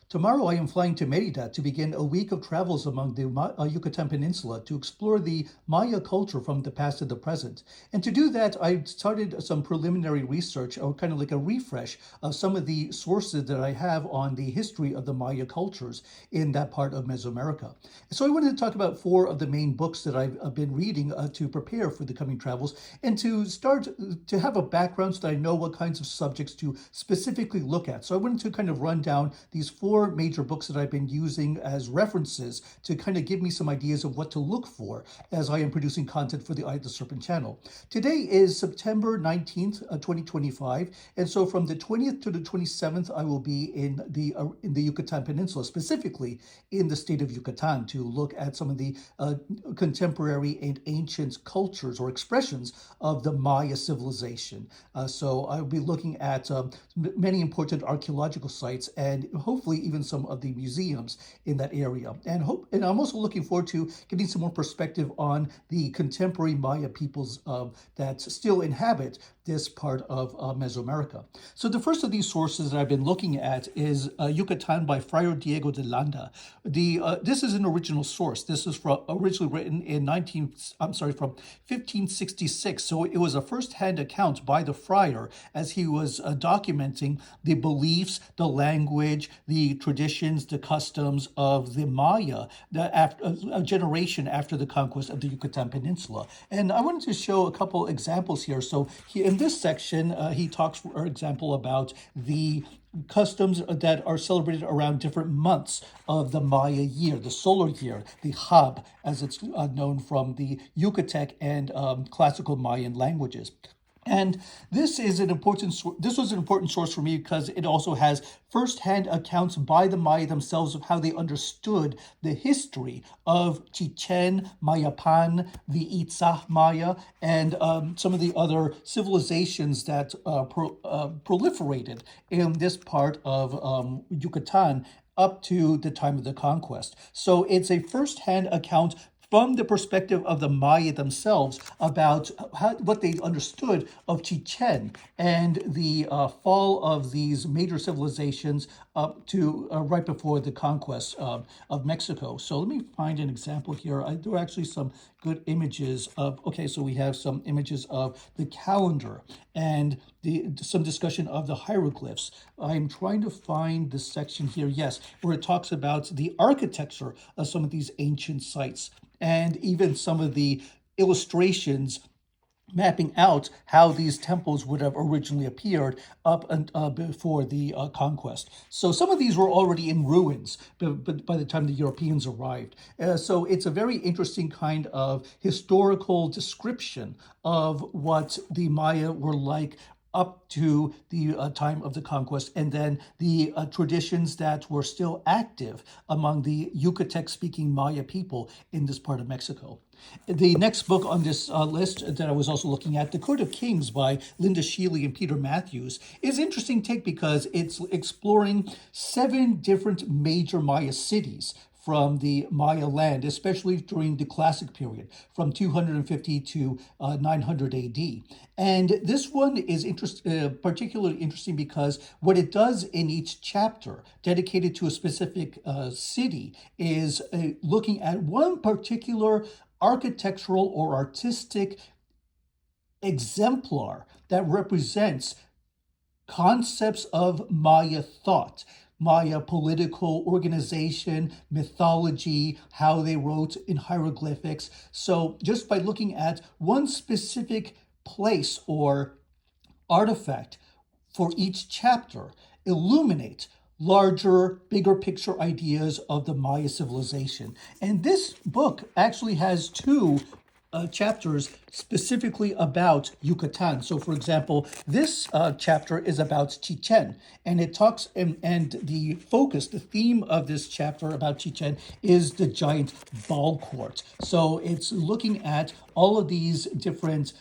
Tomorrow I am flying to Merida to begin a week of travels among the Yucatan Peninsula to explore the Maya culture from the past to the present. And to do that, I started some preliminary research, or kind of like a refresh of some of the sources that I have on the history of the Maya cultures in that part of Mesoamerica. So I wanted to talk about four of the main books that I've been reading to prepare for the coming travels and to start to have a background so that I know what kinds of subjects to specifically look at. So I wanted to kind of run down these four major books that I've been using as references to kind of give me some ideas of what to look for as I am producing content for the Eye of the Serpent channel. Today is September 19th, 2025, and so from the 20th to the 27th, I will be in the Yucatan Peninsula, specifically in the state of Yucatan, to look at some of the contemporary and ancient cultures or expressions of the Maya civilization. So I'll be looking at many important archaeological sites and hopefully even some of the museums in that area. And I'm also looking forward to getting some more perspective on the contemporary Maya peoples that still inhabit this part of Mesoamerica. So the first of these sources that I've been looking at is Yucatan by Friar Diego de Landa. This is an original source. This is originally written in from 1566. So it was a first-hand account by the friar as he was documenting the beliefs, the language, the traditions, the customs of the Maya a generation after the conquest of the Yucatan Peninsula. And I wanted to show a couple examples here. So in this section, he talks, for example, about the customs that are celebrated around different months of the Maya year, the solar year, the Hab, as it's known from the Yucatec and classical Mayan languages. And this was an important source for me because it also has firsthand accounts by the Maya themselves of how they understood the history of Chichen, Mayapan, the Itzah Maya, and some of the other civilizations that proliferated in this part of Yucatan up to the time of the conquest. So it's a firsthand account from the perspective of the Maya themselves about what they understood of Chichen and the fall of these major civilizations up to right before the conquest of Mexico. So let me find an example here. There are actually some good images of, so we have some images of the calendar and some discussion of the hieroglyphs. I'm trying to find the section here, yes, where it talks about the architecture of some of these ancient sites, and even some of the illustrations mapping out how these temples would have originally appeared up and before the conquest. So some of these were already in ruins but by the time the Europeans arrived. So it's a very interesting kind of historical description of what the Maya were like up to the time of the conquest, and then the traditions that were still active among the Yucatec-speaking Maya people in this part of Mexico. The next book on this list that I was also looking at, The Court of Kings by Linda Schele and Peter Mathews, is an interesting take because it's exploring 7 different major Maya cities from the Maya land, especially during the Classic period, from 250 to 900 AD. And this one is particularly interesting because what it does in each chapter, dedicated to a specific city, is looking at one particular architectural or artistic exemplar that represents concepts of Maya thought, Maya political organization, mythology, how they wrote in hieroglyphics. So just by looking at one specific place or artifact for each chapter, illuminate larger, bigger picture ideas of the Maya civilization. And this book actually has 2 chapters specifically about Yucatan. So, for example, this chapter is about Chichen, and it talks, and the focus, the theme of this chapter about Chichen is the giant ball court. So it's looking at all of these different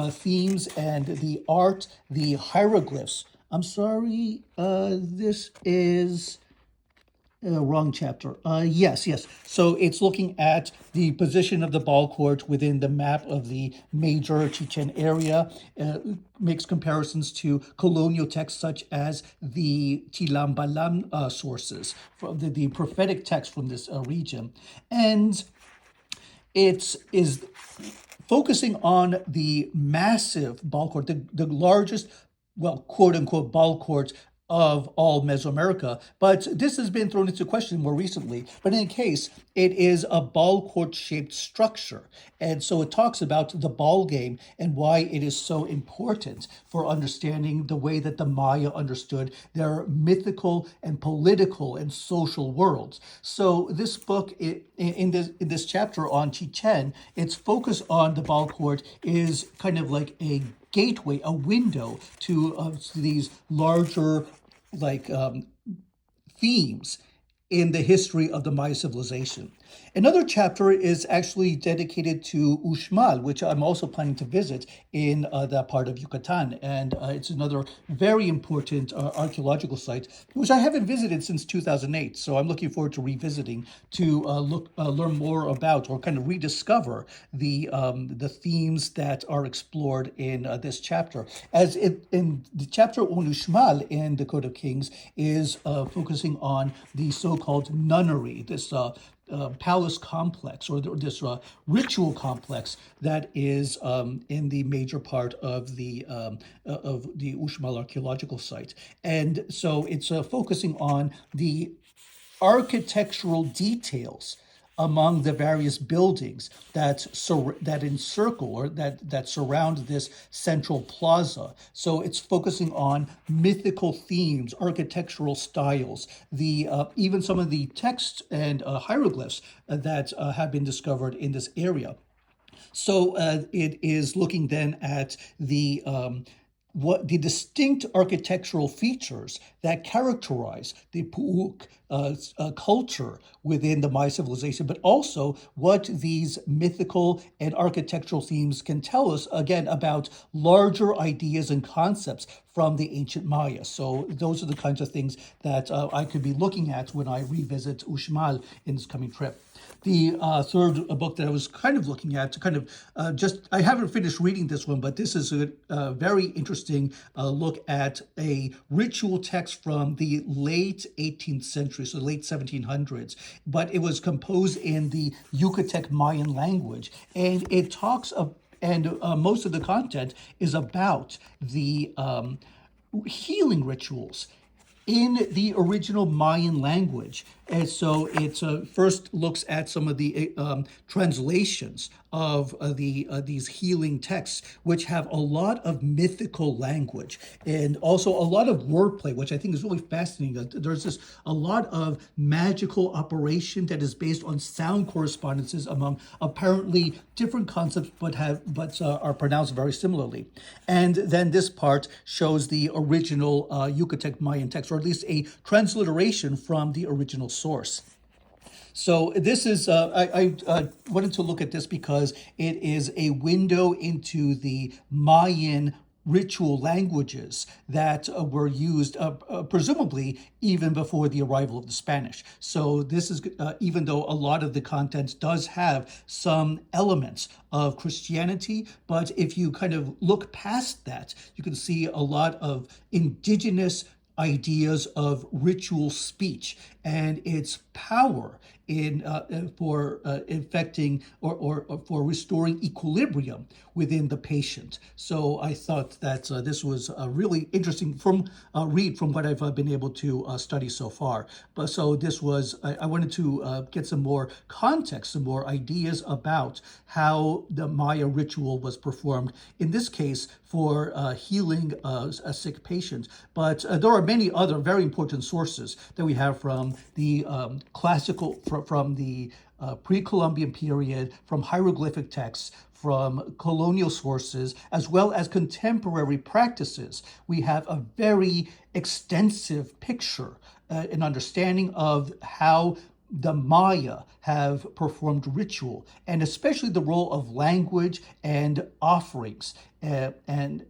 themes and the art, the hieroglyphs. I'm sorry, this is Wrong chapter. Yes. So it's looking at the position of the ball court within the map of the major Chichen area, makes comparisons to colonial texts such as the Chilambalam sources, from the prophetic text from this region. And it is focusing on the massive ball court, the largest, well, quote unquote, ball court of all Mesoamerica. But this has been thrown into question more recently. But in any case, it is a ball court shaped structure. And so it talks about the ball game and why it is so important for understanding the way that the Maya understood their mythical and political and social worlds. So this book, in this chapter on Chichen, its focus on the ball court is kind of like a gateway, a window to these larger like themes in the history of the Maya civilization. Another chapter is actually dedicated to Uxmal, which I'm also planning to visit in that part of Yucatan. And it's another very important archaeological site, which I haven't visited since 2008. So I'm looking forward to revisiting to learn more about or kind of rediscover the themes that are explored in this chapter. In the chapter on Uxmal in the Code of Kings is focusing on the so-called nunnery, this palace complex or this ritual complex that is in the major part of the Uxmal archaeological site. And so it's focusing on the architectural details among the various buildings that encircle or that surround this central plaza. So it's focusing on mythical themes, architectural styles, the even some of the text and hieroglyphs that have been discovered in this area. So it is looking then at what the distinct architectural features that characterize the Puuk culture within the Maya civilization, but also what these mythical and architectural themes can tell us, again, about larger ideas and concepts from the ancient Maya. So those are the kinds of things that I could be looking at when I revisit Uxmal in this coming trip. The third book that I was kind of looking at to kind of I haven't finished reading this one, but this is a very interesting look at a ritual text from the late 18th century, so late 1700s, but it was composed in the Yucatec Mayan language. And it talks of, and most of the content is about the healing rituals in the original Mayan language. And so it first looks at some of the translations of these healing texts, which have a lot of mythical language and also a lot of wordplay, which I think is really fascinating. There's a lot of magical operation that is based on sound correspondences among apparently different concepts, but are pronounced very similarly. And then this part shows the original Yucatec Mayan text, or at least a transliteration from the original source. So this is, I wanted to look at this because it is a window into the Mayan ritual languages that were used presumably even before the arrival of the Spanish. So this is, even though a lot of the content does have some elements of Christianity, but if you kind of look past that, you can see a lot of indigenous ideas of ritual speech and its power in for infecting or for restoring equilibrium within the patient. So I thought that this was a really interesting read from what I've been able to study so far. But so this was, I wanted to get some more context, some more ideas about how the Maya ritual was performed, in this case for healing a sick patient. But there are many other very important sources that we have from the classical, from the pre-Columbian period, from hieroglyphic texts, from colonial sources, as well as contemporary practices. We have a very extensive picture, an understanding of how the Maya have performed ritual, and especially the role of language and offerings, and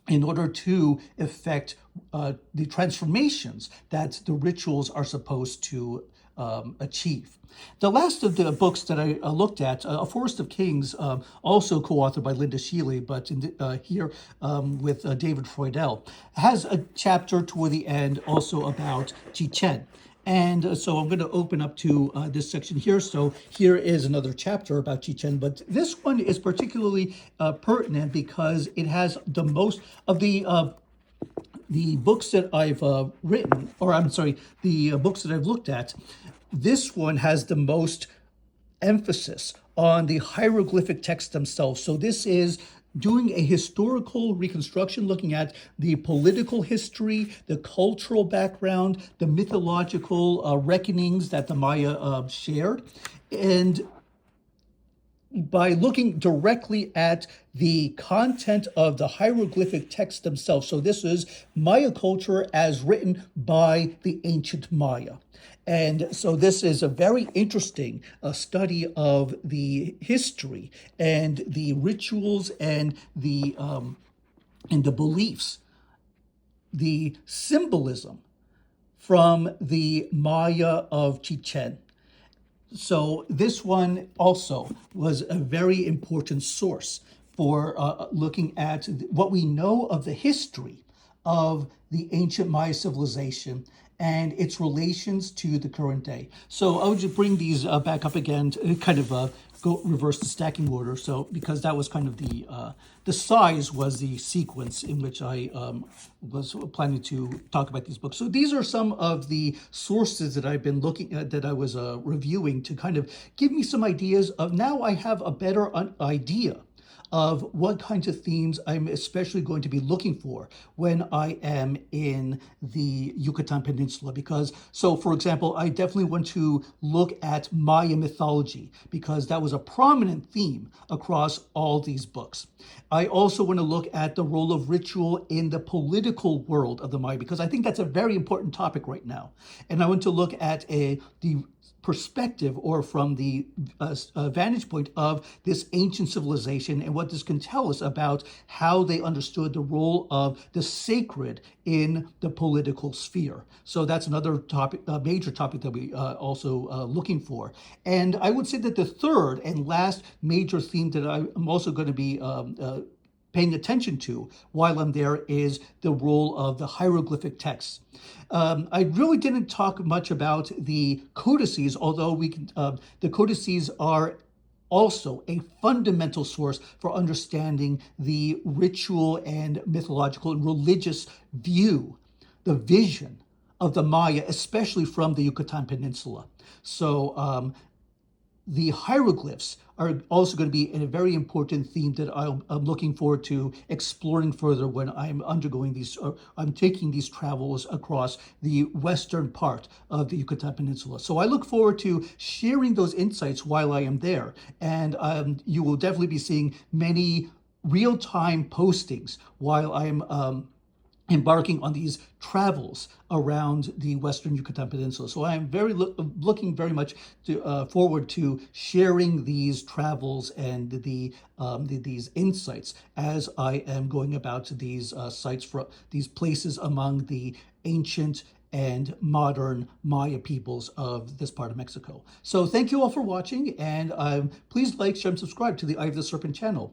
in order to effect the transformations that the rituals are supposed to achieve. The last of the books that I looked at, A Forest of Kings, also co-authored by Linda Schele, but here with David Freidel, has a chapter toward the end also about Chichen. And so I'm going to open up to this section here. So here is another chapter about Chichen, but this one is particularly pertinent because it has the most of the books that I've written, or I'm sorry, the books that I've looked at. This one has the most emphasis on the hieroglyphic texts themselves. So this is doing a historical reconstruction, looking at the political history, the cultural background, the mythological reckonings that the Maya shared. And by looking directly at the content of the hieroglyphic text themselves. So this is Maya culture as written by the ancient Maya. And so this is a very interesting study of the history and the rituals and the beliefs, the symbolism from the Maya of Chichen. So this one also was a very important source for looking at what we know of the history of the ancient Maya civilization and its relations to the current day. So I would just bring these back up again to kind of go reverse the stacking order. So because that was kind of the size was the sequence in which I was planning to talk about these books. So these are some of the sources that I've been looking at, that I was reviewing to kind of give me some ideas of. Now I have a better idea of what kinds of themes I'm especially going to be looking for when I am in the Yucatan Peninsula. Because, so for example, I definitely want to look at Maya mythology because that was a prominent theme across all these books. I also want to look at the role of ritual in the political world of the Maya because I think that's a very important topic right now. And I want to look at the perspective or from the vantage point of this ancient civilization and what this can tell us about how they understood the role of the sacred in the political sphere. So that's another topic, a major topic that we also looking for. And I would say that the third and last major theme that I'm also going to be paying attention to while I'm there is the role of the hieroglyphic texts. I really didn't talk much about the codices, although we can. The codices are also a fundamental source for understanding the ritual and mythological and religious view, the vision of the Maya, especially from the Yucatan Peninsula. So the hieroglyphs are also going to be a very important theme that I'm looking forward to exploring further when I'm undergoing these, I'm taking these travels across the western part of the Yucatan Peninsula. So I look forward to sharing those insights while I am there. And you will definitely be seeing many real-time postings while I'm embarking on these travels around the Western Yucatan Peninsula. So I am very looking very much forward to sharing these travels and these insights as I am going about these sites for these places among the ancient and modern Maya peoples of this part of Mexico. So thank you all for watching, and please like, share, and subscribe to the Eye of the Serpent channel.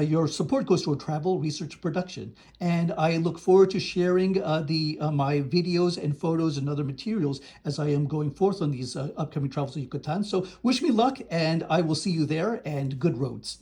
Your support goes toward travel, research, and production, and I look forward to sharing my videos and photos and other materials as I am going forth on these upcoming travels to Yucatan. So wish me luck, and I will see you there, and good roads.